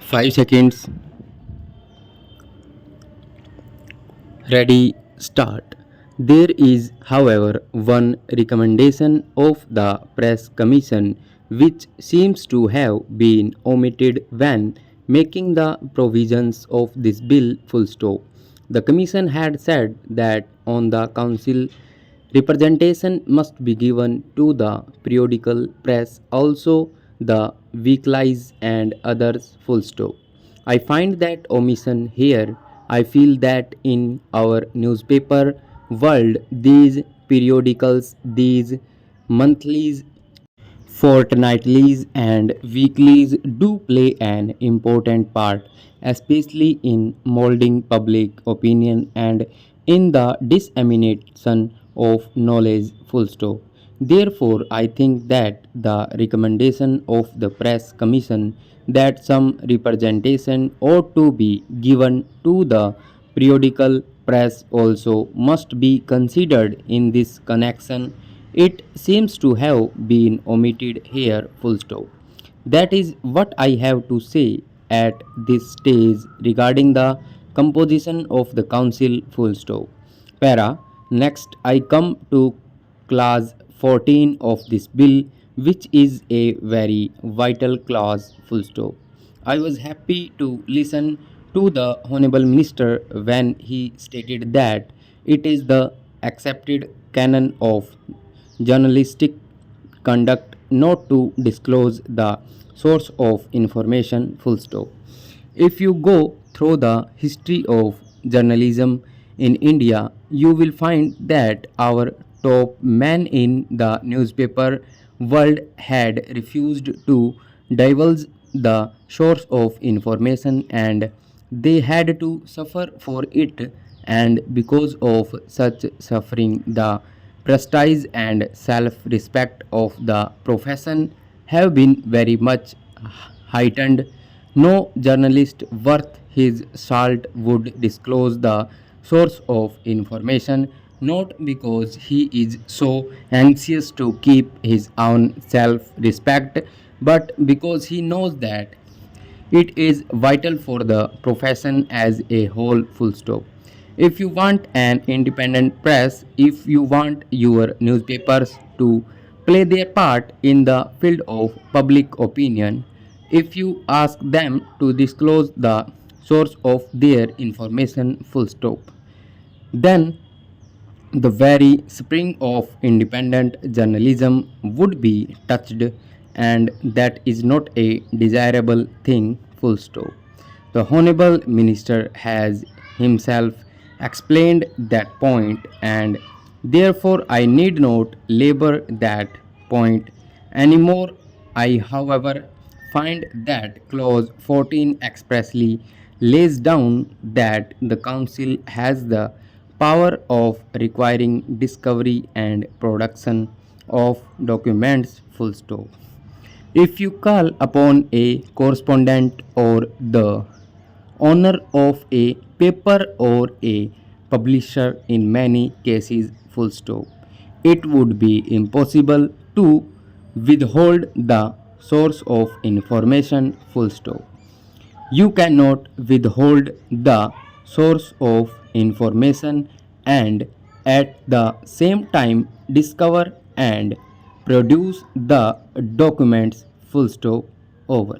5 seconds. Ready, start. There is, however, one recommendation of the Press Commission which seems to have been omitted when making the provisions of this bill full stop. The Commission had said that on the Council, representation must be given to the periodical press, also the weeklies and others full stop. I find that omission here. I feel that in our newspaper world, these periodicals, these monthlies, fortnightlies, and weeklies do play an important part, especially in molding public opinion and in the dissemination of knowledge. Full stop. Therefore, I think that the recommendation of the Press Commission that some representation ought to be given to the periodical press also must be considered in this connection. It seems to have been omitted here. Full stop. That is what I have to say at this stage regarding the composition of the council. Full stop. Para. Next, I come to clause 14 of this bill, which is a very vital clause. Full stop. I was happy to listen to the Honorable Minister when he stated that it is the accepted canon of journalistic conduct not to disclose the source of information. Full stop. If you go through the history of journalism in India, you will find that our top men in the newspaper world had refused to divulge the source of information and they had to suffer for it, and because of such suffering the prestige and self-respect of the profession have been very much heightened. No journalist worth his salt would disclose the source of information, not because he is so anxious to keep his own self respect, but because he knows that it is vital for the profession as a whole. Full stop. If you want an independent press, if you want your newspapers to play their part in the field of public opinion, if you ask them to disclose the source of their information. Full stop. Then the very spring of independent journalism would be touched, and that is not a desirable thing. Full stop. The Honorable Minister has himself explained that point, and therefore I need not labor that point anymore. I, however, find that clause 14 expressly lays down that the Council has the power of requiring discovery and production of documents. Full stop. If you call upon a correspondent or the owner of a paper or a publisher in many cases. Full stop. It would be impossible to withhold the source of information. Full stop. You cannot withhold the source of information and at the same time discover and produce the documents. Full stop. Over.